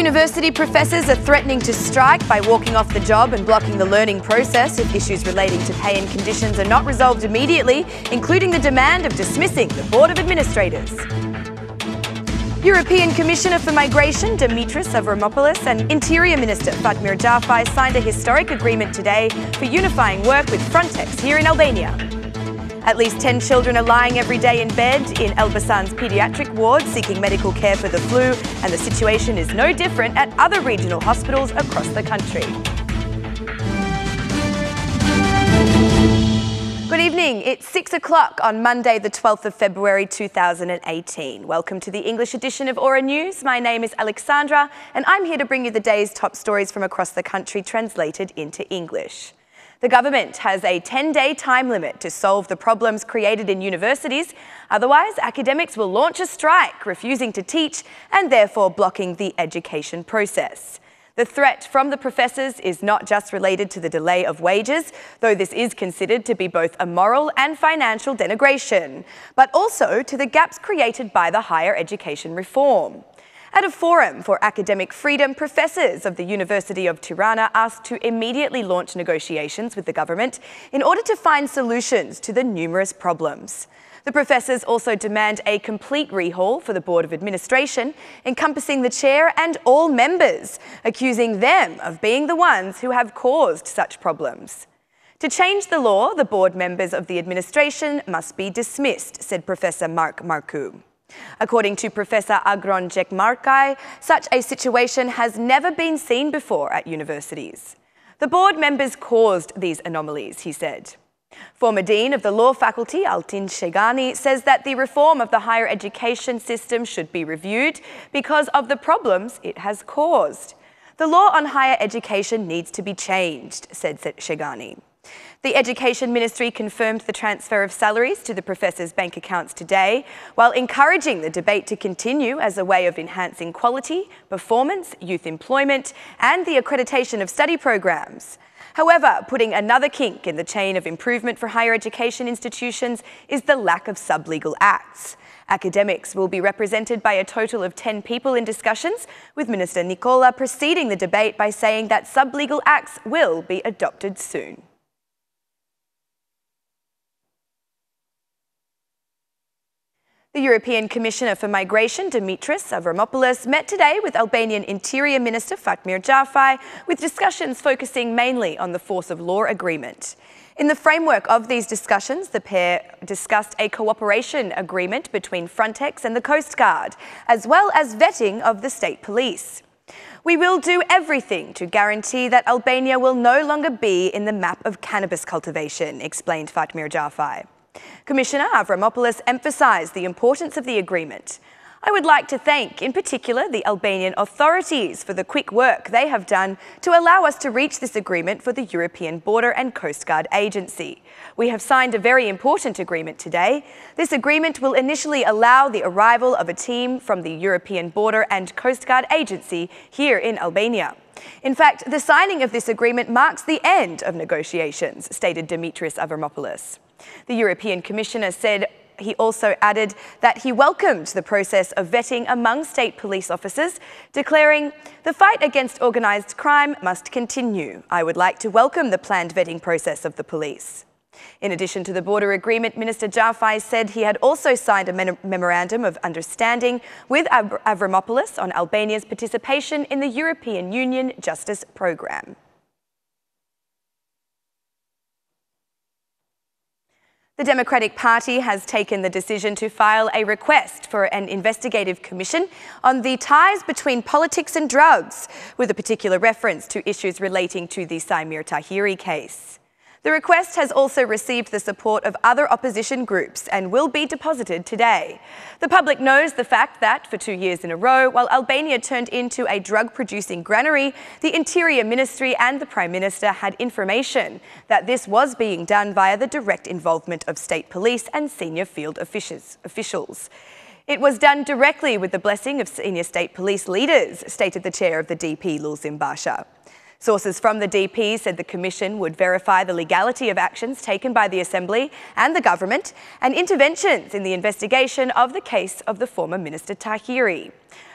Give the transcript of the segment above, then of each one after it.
University professors are threatening to strike by walking off the job and blocking the learning process if issues relating to pay and conditions are not resolved immediately, including the demand of dismissing the Board of Administrators. European Commissioner for Migration Dimitris Avramopoulos and Interior Minister Fatmir Jafai signed a historic agreement today for unifying work with Frontex here in Albania. At least 10 children are lying every day in bed in Elbasan's paediatric ward seeking medical care for the flu, and the situation is no different at other regional hospitals across the country. Good evening. It's 6 o'clock on Monday, the 12th of February 2018. Welcome to the English edition of Aura News. My name is Alexandra, and I'm here to bring you the day's top stories from across the country translated into English. The government has a 10-day time limit to solve the problems created in universities. Otherwise, academics will launch a strike, refusing to teach and therefore blocking the education process. The threat from the professors is not just related to the delay of wages, though this is considered to be both a moral and financial denigration, but also to the gaps created by the higher education reform. At a forum for academic freedom, professors of the University of Tirana asked to immediately launch negotiations with the government in order to find solutions to the numerous problems. The professors also demand a complete rehaul for the Board of Administration, encompassing the chair and all members, accusing them of being the ones who have caused such problems. To change the law, the board members of the administration must be dismissed, said Professor Mark Marcu. According to Professor Agron Jekmarkai, such a situation has never been seen before at universities. The board members caused these anomalies, he said. Former Dean of the Law Faculty, Altin Shegani, says that the reform of the higher education system should be reviewed because of the problems it has caused. The law on higher education needs to be changed, said Shegani. The Education Ministry confirmed the transfer of salaries to the professors' bank accounts today, while encouraging the debate to continue as a way of enhancing quality, performance, youth employment, and the accreditation of study programs. However, putting another kink in the chain of improvement for higher education institutions is the lack of sub-legal acts. Academics will be represented by a total of 10 people in discussions, with Minister Nicola preceding the debate by saying that sub-legal acts will be adopted soon. The European Commissioner for Migration, Dimitris Avramopoulos, met today with Albanian Interior Minister Fatmir Jafai, with discussions focusing mainly on the force of law agreement. In the framework of these discussions, the pair discussed a cooperation agreement between Frontex and the Coast Guard, as well as vetting of the state police. We will do everything to guarantee that Albania will no longer be in the map of cannabis cultivation, explained Fatmir Jafai. Commissioner Avramopoulos emphasised the importance of the agreement. I would like to thank, in particular, the Albanian authorities for the quick work they have done to allow us to reach this agreement for the European Border and Coast Guard Agency. We have signed a very important agreement today. This agreement will initially allow the arrival of a team from the European Border and Coast Guard Agency here in Albania. In fact, the signing of this agreement marks the end of negotiations, stated Dimitris Avramopoulos. The European Commissioner said he also added that he welcomed the process of vetting among state police officers, declaring, "The fight against organised crime must continue. I would like to welcome the planned vetting process of the police." In addition to the border agreement, Minister Jafai said he had also signed a memorandum of understanding with Avramopoulos on Albania's participation in the European Union Justice Programme. The Democratic Party has taken the decision to file a request for an investigative commission on the ties between politics and drugs, with a particular reference to issues relating to the Saimir Tahiri case. The request has also received the support of other opposition groups and will be deposited today. The public knows the fact that, for 2 years in a row, while Albania turned into a drug-producing granary, the Interior Ministry and the Prime Minister had information that this was being done via the direct involvement of state police and senior field officials. It was done directly with the blessing of senior state police leaders, stated the chair of the DP, Lulzim Basha. Sources from the DP said the Commission would verify the legality of actions taken by the Assembly and the government and interventions in the investigation of the case of the former Minister Tahiri.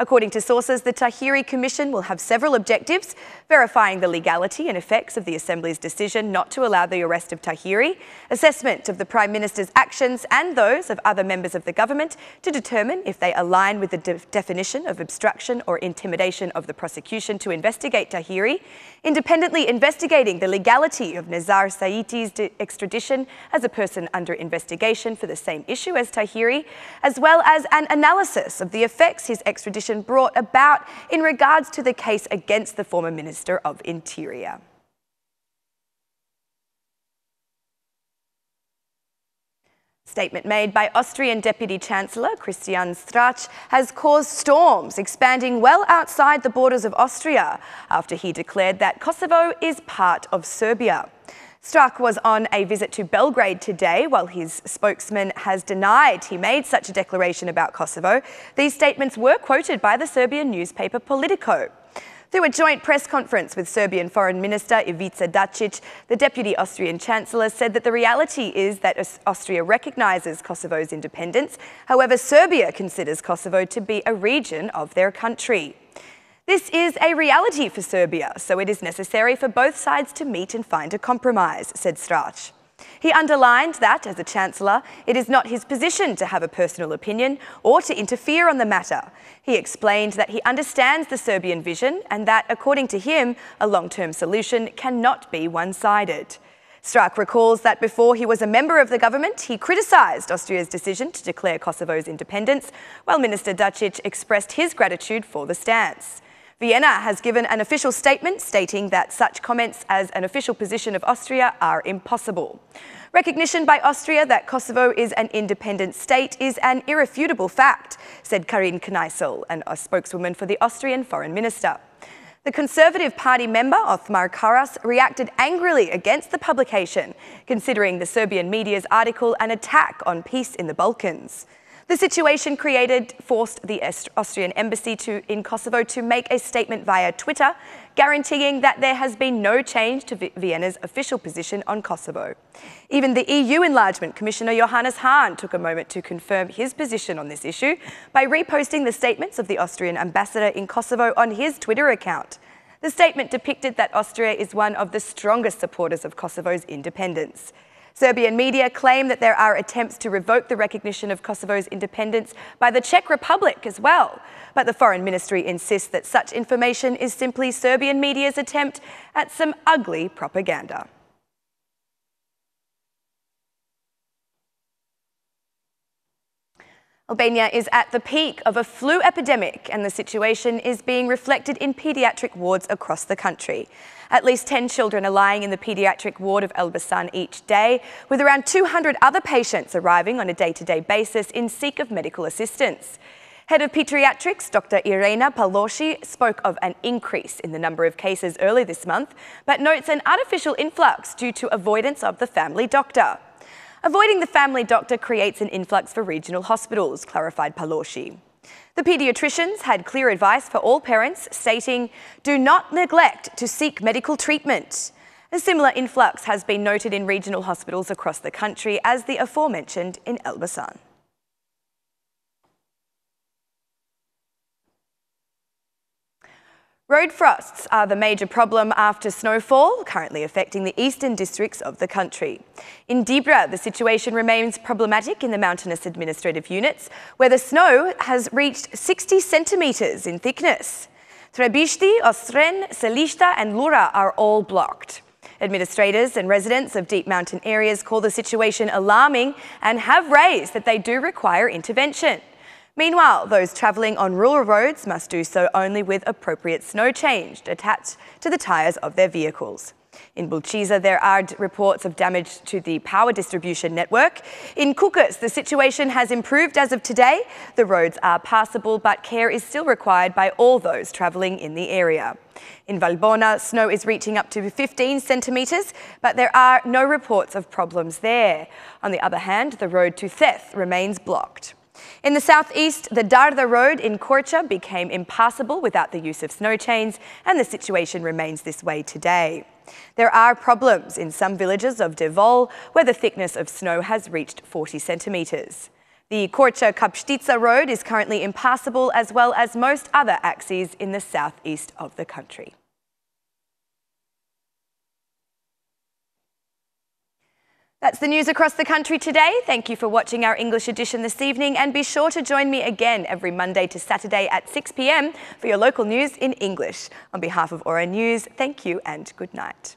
According to sources, the Tahiri Commission will have several objectives: verifying the legality and effects of the Assembly's decision not to allow the arrest of Tahiri, assessment of the Prime Minister's actions and those of other members of the government to determine if they align with the definition of obstruction or intimidation of the prosecution to investigate Tahiri, independently investigating the legality of Nazar Saiti's extradition as a person under investigation for the same issue as Tahiri, as well as an analysis of the effects his extradition brought about in regards to the case against the former Minister of Interior. Statement made by Austrian Deputy Chancellor Christian Strach has caused storms, expanding well outside the borders of Austria after he declared that Kosovo is part of Serbia. Strach was on a visit to Belgrade today, while his spokesman has denied he made such a declaration about Kosovo. These statements were quoted by the Serbian newspaper Politico. Through a joint press conference with Serbian Foreign Minister Ivica Dačić, the Deputy Austrian Chancellor said that the reality is that Austria recognises Kosovo's independence. However, Serbia considers Kosovo to be a region of their country. This is a reality for Serbia, so it is necessary for both sides to meet and find a compromise, said Strach. He underlined that, as a Chancellor, it is not his position to have a personal opinion or to interfere on the matter. He explained that he understands the Serbian vision and that, according to him, a long-term solution cannot be one-sided. Strach recalls that before he was a member of the government, he criticised Austria's decision to declare Kosovo's independence, while Minister Dačić expressed his gratitude for the stance. Vienna has given an official statement stating that such comments as an official position of Austria are impossible. Recognition by Austria that Kosovo is an independent state is an irrefutable fact, said Karin Kneissel, a spokeswoman for the Austrian Foreign Minister. The Conservative Party member Othmar Karas reacted angrily against the publication, considering the Serbian media's article an attack on peace in the Balkans. The situation forced the Austrian embassy in Kosovo to make a statement via Twitter, guaranteeing that there has been no change to Vienna's official position on Kosovo. Even the EU Enlargement Commissioner Johannes Hahn took a moment to confirm his position on this issue by reposting the statements of the Austrian ambassador in Kosovo on his Twitter account. The statement depicted that Austria is one of the strongest supporters of Kosovo's independence. Serbian media claim that there are attempts to revoke the recognition of Kosovo's independence by the Czech Republic as well, but the Foreign Ministry insists that such information is simply Serbian media's attempt at some ugly propaganda. Albania is at the peak of a flu epidemic, and the situation is being reflected in paediatric wards across the country. At least 10 children are lying in the paediatric ward of Elbasan each day, with around 200 other patients arriving on a day-to-day basis in seek of medical assistance. Head of Paediatrics, Dr. Irena Paloshi, spoke of an increase in the number of cases early this month, but notes an artificial influx due to avoidance of the family doctor. Avoiding the family doctor creates an influx for regional hospitals, clarified Paloshi. The paediatricians had clear advice for all parents, stating, "Do not neglect to seek medical treatment." A similar influx has been noted in regional hospitals across the country, as the aforementioned in Elbasan. Road frosts are the major problem after snowfall, currently affecting the eastern districts of the country. In Dibra, the situation remains problematic in the mountainous administrative units, where the snow has reached 60 centimetres in thickness. Trebishti, Ostren, Selishta and Lura are all blocked. Administrators and residents of deep mountain areas call the situation alarming and have raised that they do require intervention. Meanwhile, those travelling on rural roads must do so only with appropriate snow change attached to the tyres of their vehicles. In Bulčiza, there are reports of damage to the power distribution network. In Kukas, the situation has improved as of today. The roads are passable, but care is still required by all those travelling in the area. In Valbona, snow is reaching up to 15 centimetres, but there are no reports of problems there. On the other hand, the road to Theth remains blocked. In the southeast, the Darda road in Korcha became impassable without the use of snow chains, and the situation remains this way today. There are problems in some villages of Devol, where the thickness of snow has reached 40 centimetres. The Korcha-Kapstica road is currently impassable, as well as most other axes in the southeast of the country. That's the news across the country today. Thank you for watching our English edition this evening, and be sure to join me again every Monday to Saturday at 6 p.m. for your local news in English. On behalf of Aura News, thank you and good night.